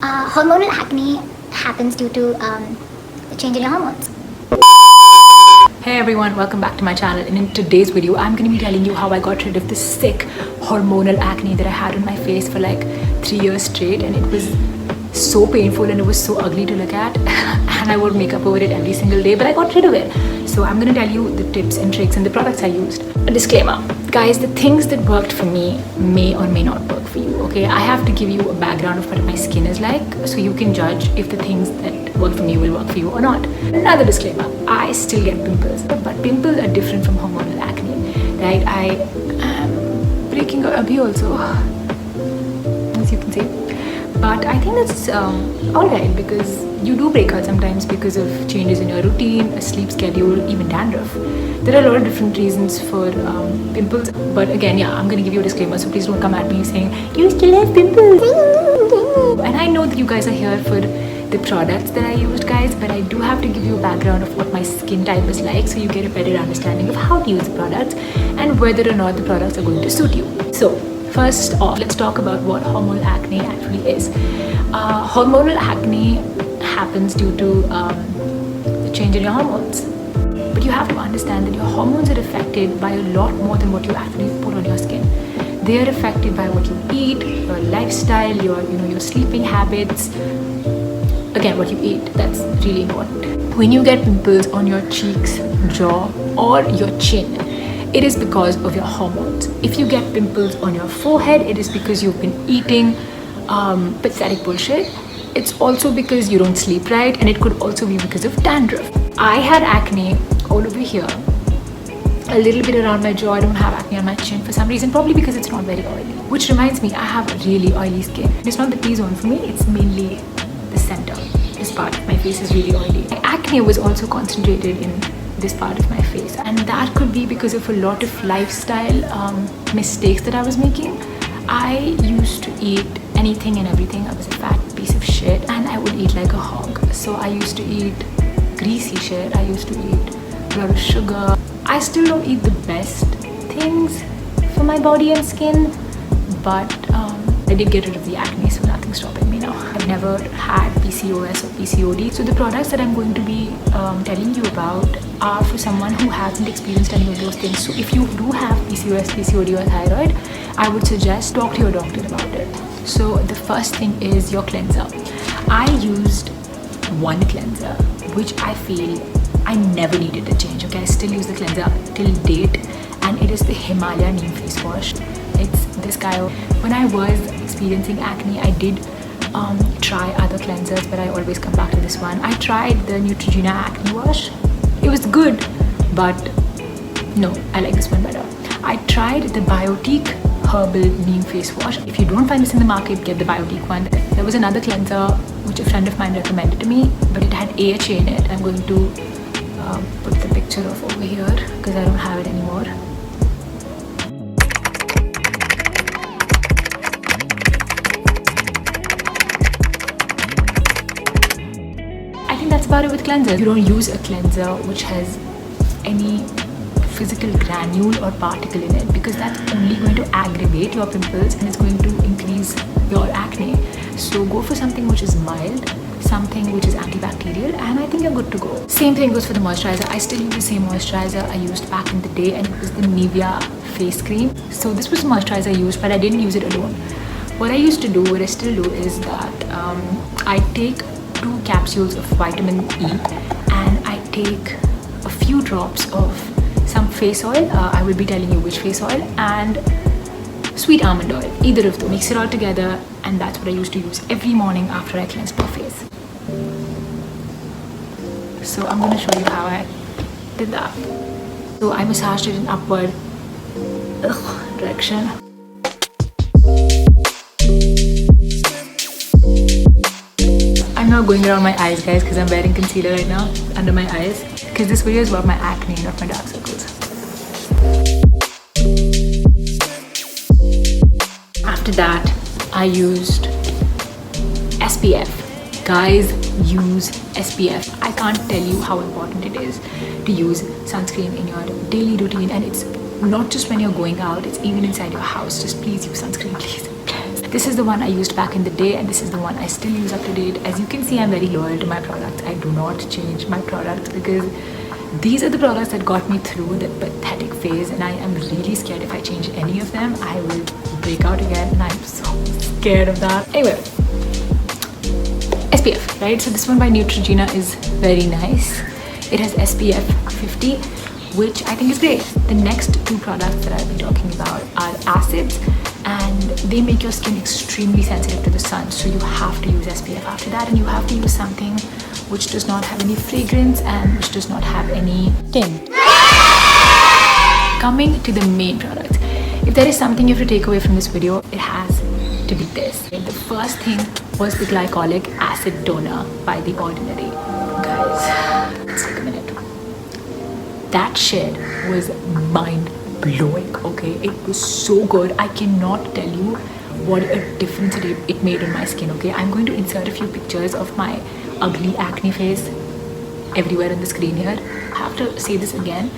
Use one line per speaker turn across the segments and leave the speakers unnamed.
Hormonal acne happens due to the change in your hormones.
Hey everyone, welcome back to my channel, and in today's video I'm going to be telling you how I got rid of this sick hormonal acne that I had on my face for like 3 years straight, and it was so painful and it was so ugly to look at and I wore makeup over it every single day, but I got rid of it. So I'm going to tell you the tips and tricks and the products I used. A disclaimer, guys, the things that worked for me may or may not work for you, okay? I have to give you a background of what my skin is like so you can judge if the things that work for me will work for you or not. Another disclaimer, I still get pimples, but pimples are different from hormonal acne, right? I am breaking out a bit also, as you can see. But I think that's alright, because you do break out sometimes because of changes in your routine, a sleep schedule, even dandruff. There are a lot of different reasons for pimples. But again, yeah, I'm going to give you a disclaimer, so please don't come at me saying, you still have pimples. And I know that you guys are here for the products that I used, guys, but I do have to give you a background of what my skin type is like so you get a better understanding of how to use the products and whether or not the products are going to suit you. So, first off, let's talk about what hormonal acne actually is. Hormonal acne happens due to the change in your hormones. But you have to understand that your hormones are affected by a lot more than what you actually put on your skin. They are affected by what you eat, your lifestyle, your sleeping habits. Again, what you eat, that's really important. When you get pimples on your cheeks, jaw, or your chin, it is because of your hormones. If you get pimples on your forehead, it is because you've been eating pathetic bullshit. It's also because you don't sleep right, and it could also be because of dandruff. I had acne all over here, a little bit around my jaw. I don't have acne on my chin for some reason, probably because it's not very oily. Which reminds me, I have a really oily skin. It's not the T-zone for me, it's mainly the center. This part of my face is really oily. My acne was also concentrated in this part of my face, and that could be because of a lot of lifestyle mistakes that I was making. I used to eat anything and everything. I was a fat piece of shit, and I would eat like a hog. So I used to eat greasy shit, I used to eat a lot of sugar. I still don't eat the best things for my body and skin, but I did get rid of the acne, so nothing's stopping me now. I've never had PCOS or PCOD, so the products that I'm going to be telling you about are for someone who hasn't experienced any of those things. So if you do have PCOS, PCOD or thyroid, I would suggest talk to your doctor about it. So the first thing is your cleanser. I used one cleanser, which I feel I never needed to change, okay? I still use the cleanser till date, and it is the Himalaya Neem Face Wash. It's this guy. When I was experiencing acne, I did try other cleansers, but I always come back to this one. I tried the Neutrogena Acne Wash. It was good, but no, I like this one better. I tried the Biotique Herbal Neem Face Wash. If you don't find this in the market, get the Biotique one. There was another cleanser which a friend of mine recommended to me, but it had AHA in it. I'm going to put the picture of over here because I don't have it anymore. I think that's about it with cleansers. You don't use a cleanser which has any physical granule or particle in it, because that's only going to aggravate your pimples and it's going to increase your acne. So go for something which is mild, something which is antibacterial, and I think you're good to go. Same thing goes for the moisturizer. I still use the same moisturizer I used back in the day, and it was the Nivea face cream. So this was the moisturizer I used, but I didn't use it alone. What I used to do, what I still do, is that I take 2 capsules of vitamin E and I take a few drops of some face oil. I will be telling you which face oil, and sweet almond oil, either of them. Mix it all together, and that's what I used to use every morning after I cleanse my face. So I'm going to show you how I did that. So I massaged it in upward direction. I'm not going around my eyes, guys, because I'm wearing concealer right now under my eyes, because this video is about my acne, not my dark circles. After that, I used SPF. Guys, use SPF. I can't tell you how important it is to use sunscreen in your daily routine, and it's not just when you're going out, it's even inside your house. Just please use sunscreen, please. This is the one I used back in the day, and this is the one I still use up to date. As you can see, I'm very loyal to my products. I do not change my products because these are the products that got me through that pathetic phase, and I am really scared if I change any of them, I will break out again, and I'm so scared of that. Anyway, SPF, right? So this one by Neutrogena is very nice. It has SPF 50, which I think is great. The next two products that I'll be talking about are acids, and they make your skin extremely sensitive to the sun, so you have to use SPF after that, and you have to use something which does not have any fragrance and which does not have any tint. Coming to the main product, if there is something you have to take away from this video, it has to be this. The first thing was the glycolic acid toner by The Ordinary. Guys, let's take a minute. That shit was mind-blowing, okay? It was so good. I cannot tell you what a difference it made on my skin, okay? I'm going to insert a few pictures of my ugly acne face everywhere on the screen here. I have to say this again.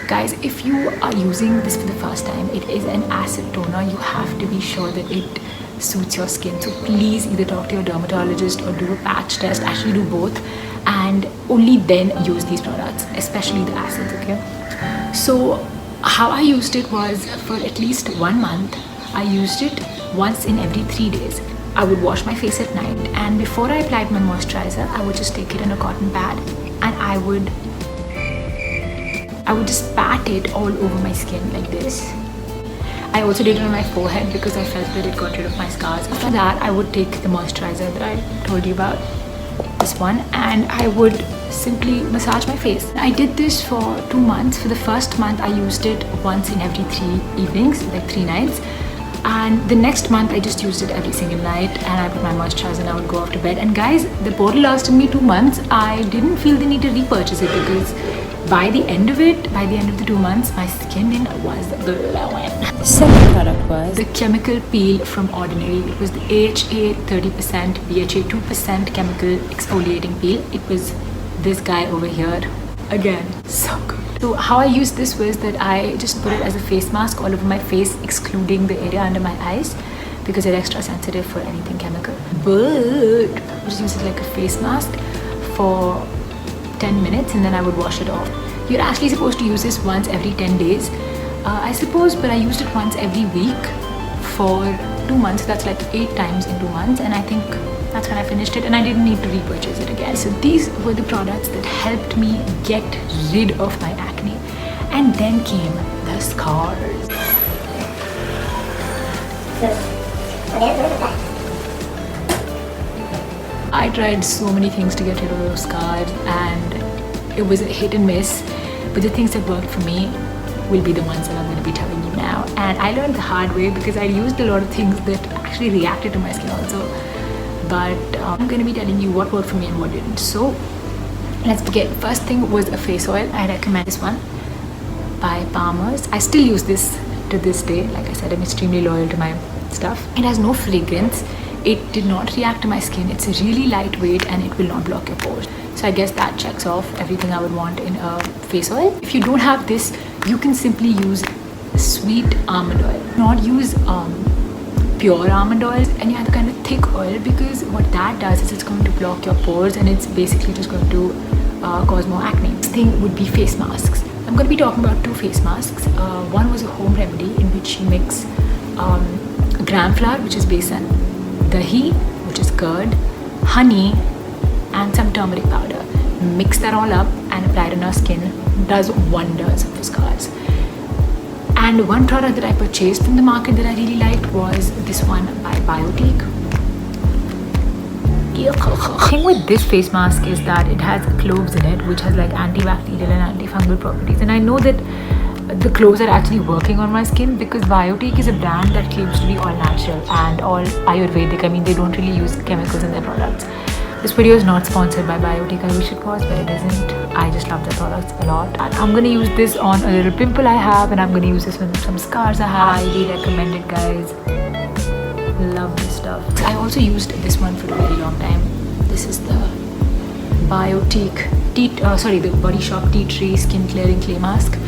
Guys, if you are using this for the first time, it is an acid toner. You have to be sure that it suits your skin. So please either talk to your dermatologist or do a patch test. Actually do both, and only then use these products, especially the acids, okay? So how I used it was, for at least 1 month, I used it once in every 3 days. I would wash my face at night, and before I applied my moisturizer, I would just take it in a cotton pad, and I would just pat it all over my skin like this. I also did it on my forehead because I felt that it got rid of my scars. After that, I would take the moisturizer that I told you about, this one, and I would simply massage my face. I did this for 2 months. For the first month, I used it once in every 3 evenings, like 3 nights. And the next month I just used it every single night, and I put my moisturizer and I would go off to bed. And guys, the bottle lasted me 2 months. I didn't feel the need to repurchase it because by the end of the 2 months, my skin was glowing.
The second product was
the chemical peel from Ordinary. It was the AHA 30%, BHA 2% chemical exfoliating peel. It was this guy over here. Again, so good. So how I used this was that I just put it as a face mask all over my face, excluding the area under my eyes because they're extra sensitive for anything chemical. But I just use it like a face mask for 10 minutes and then I would wash it off. You're actually supposed to use this once every 10 days, I suppose, but I used it once every week for 2 months. That's like 8 times in 2 months, and I think that's when I finished it, and I didn't need to repurchase it again. So these were the products that helped me get rid of my acne. And then came the scars. I tried so many things to get rid of those scars, and it was a hit and miss, but the things that worked for me will be the ones that I'm going to be telling you now. And I learned the hard way because I used a lot of things that actually reacted to my skin also. But I'm going to be telling you what worked for me and what didn't. So let's begin. First thing was a face oil. I recommend this one by Palmer's. I still use this to this day. Like I said, I'm extremely loyal to my stuff. It has no fragrance. It did not react to my skin. It's really lightweight and it will not block your pores. So I guess that checks off everything I would want in a face oil. If you don't have this, you can simply use sweet almond oil. Not use pure almond oil, and you have the kind of thick oil, because what that does is it's going to block your pores and it's basically just going to cause more acne. Next thing would be face masks. I'm going to be talking about 2 face masks. One was a home remedy in which you mix gram flour, which is besan, dahi, which is curd, honey, and some turmeric powder. Mix that all up and apply it on our skin. Does wonders for scars. And one product that I purchased from the market that I really liked was this one by Biotique. The thing with this face mask is that it has cloves in it, which has like antibacterial and antifungal properties. And I know that the cloves are actually working on my skin because Biotique is a brand that claims to be all natural and all Ayurvedic. I mean, they don't really use chemicals in their products. This video is not sponsored by Biotique. I wish it was, but it isn't. I just love their products a lot. And I'm going to use this on a little pimple I have, and I'm going to use this on some scars I have. I highly recommend it, guys. Love this stuff. I also used this one for a very long time. This is the Biotique the Body Shop Tea Tree Skin Clearing Clay Mask.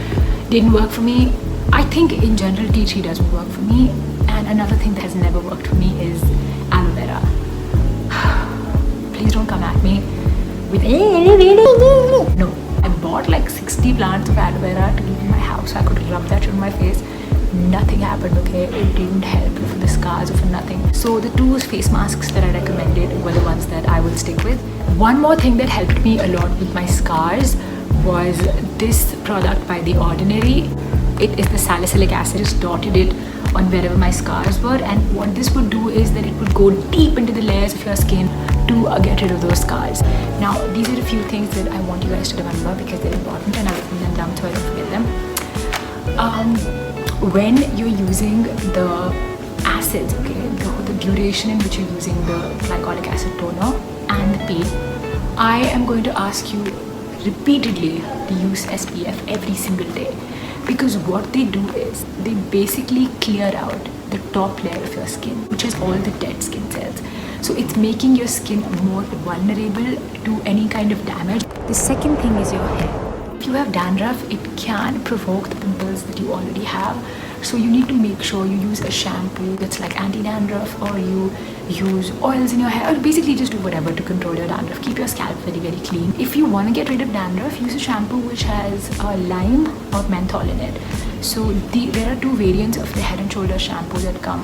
Didn't work for me. I think in general tea tree doesn't work for me, And another thing that has never worked for me is aloe vera. Please don't come at me with no. I bought like 60 plants of aloe vera to keep in my house so I could rub that on my face. Nothing happened, okay? It didn't help for the scars or for nothing. So the two face masks that I recommended were the ones that I will stick with. One more thing that helped me a lot with my scars was this product by The Ordinary. It is the salicylic acid. Just dotted it on wherever my scars were, and what this would do is that it would go deep into the layers of your skin to get rid of those scars. Now these are a few things that I want you guys to remember because they're important, and I've written them down so I don't forget them. When you're using the acids, okay, the duration in which you're using the glycolic acid toner and the peel, I am going to ask you repeatedly to use SPF every single day, because what they do is they basically clear out the top layer of your skin, which is all the dead skin cells. So it's making your skin more vulnerable to any kind of damage. The second thing is your hair. If you have dandruff, it can provoke the pimples that you already have. So you need to make sure you use a shampoo that's like anti-dandruff, or you use oils in your hair, or basically just do whatever to control your dandruff. Keep your scalp very, very clean. If you want to get rid of dandruff, use a shampoo which has lime or menthol in it. So there are two variants of the Head and Shoulders shampoo that come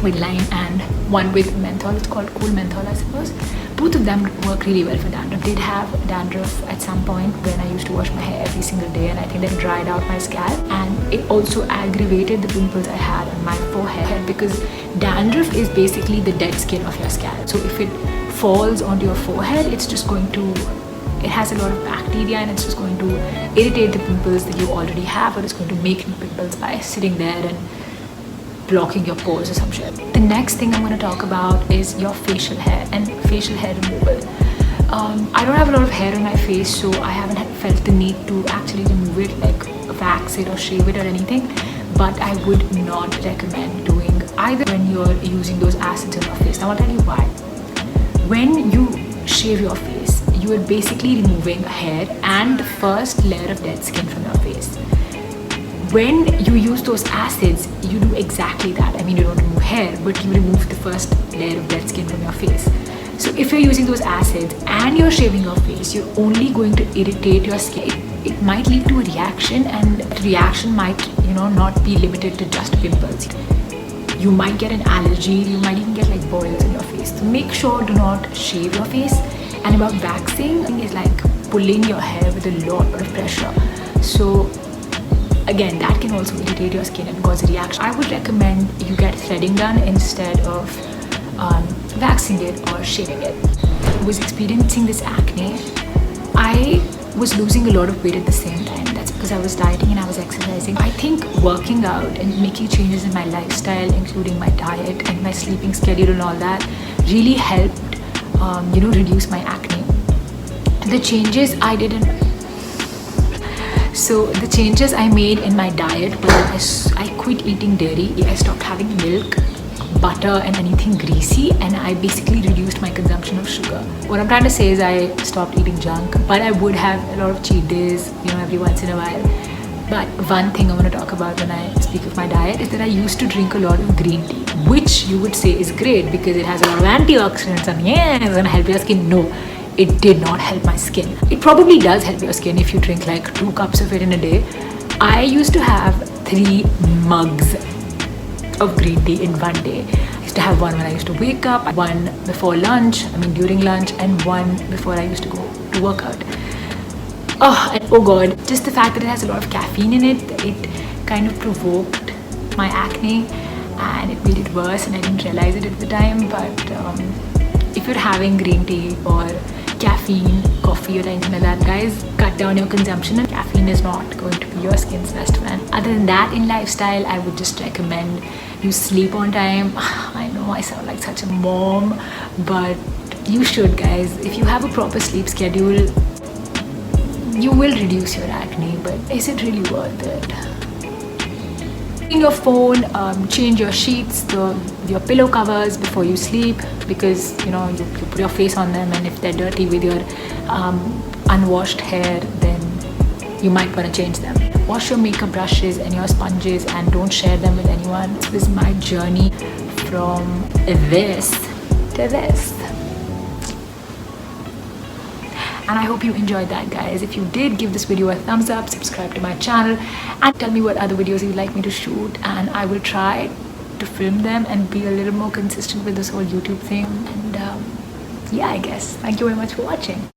with lime and one with menthol. It's called Cool Menthol, I suppose. Both of them work really well for dandruff. Did have dandruff at some point when I used to wash my hair every single day, and I think that dried out my scalp, and it also aggravated the pimples I had on my forehead, because dandruff is basically the dead skin of your scalp. So if it falls onto your forehead, it's just going to, it has a lot of bacteria, and it's just going to irritate the pimples that you already have, or it's going to make new pimples by sitting there and blocking your pores or some shit. The next thing I'm going to talk about is your facial hair and facial hair removal. I don't have a lot of hair on my face, so I haven't felt the need to actually remove it, like wax it or shave it or anything, but I would not recommend doing either when you're using those acids on your face. Now I'll tell you why. When you shave your face, you are basically removing hair and the first layer of dead skin from your face. When you use those acids, you do exactly that. I mean, you don't remove hair, but you remove the first layer of dead skin from your face. So if you're using those acids and you're shaving your face, you're only going to irritate your skin. It might lead to a reaction, and the reaction might, not be limited to just pimples. You might get an allergy, you might even get like boils in your face. So make sure do not shave your face. And about waxing, is like pulling your hair with a lot of pressure. So again, that can also irritate your skin and cause a reaction. I would recommend you get threading done instead of waxing it or shaving it. I was experiencing this acne. I was losing a lot of weight at the same time. That's because I was dieting and I was exercising. I think working out and making changes in my lifestyle, including my diet and my sleeping schedule and all that, really helped, reduce my acne. The changes I did So the changes I made in my diet was I quit eating dairy, I stopped having milk, butter and anything greasy, and I basically reduced my consumption of sugar. What I'm trying to say is I stopped eating junk, but I would have a lot of cheat days, every once in a while. But one thing I want to talk about when I speak of my diet is that I used to drink a lot of green tea, which you would say is great because it has a lot of antioxidants and it's going to help your skin. No. It did not help my skin. It probably does help your skin if you drink like 2 cups of it in a day. I used to have 3 mugs of green tea in one day. I used to have one when I used to wake up, one before lunch, during lunch, and one before I used to go to work out. Oh god, just the fact that it has a lot of caffeine in it kind of provoked my acne and it made it worse, and I didn't realize it at the time. But if you're having green tea or caffeine, coffee or anything like that, guys, cut down your consumption. And caffeine is not going to be your skin's best friend. Other than that, in lifestyle, I would just recommend you sleep on time. I know I sound like such a mom, but you should, guys. If you have a proper sleep schedule, you will reduce your acne, but is it really worth it? Your phone, change your sheets, your pillow covers before you sleep, because you put your face on them, and if they're dirty with your unwashed hair, then you might want to change them. Wash your makeup brushes and your sponges and don't share them with anyone. This was my journey from this to this. And I hope you enjoyed that, guys. If you did, give this video a thumbs up, subscribe to my channel, and tell me what other videos you'd like me to shoot, and I will try to film them and be a little more consistent with this whole YouTube thing. And yeah, I guess. Thank you very much for watching.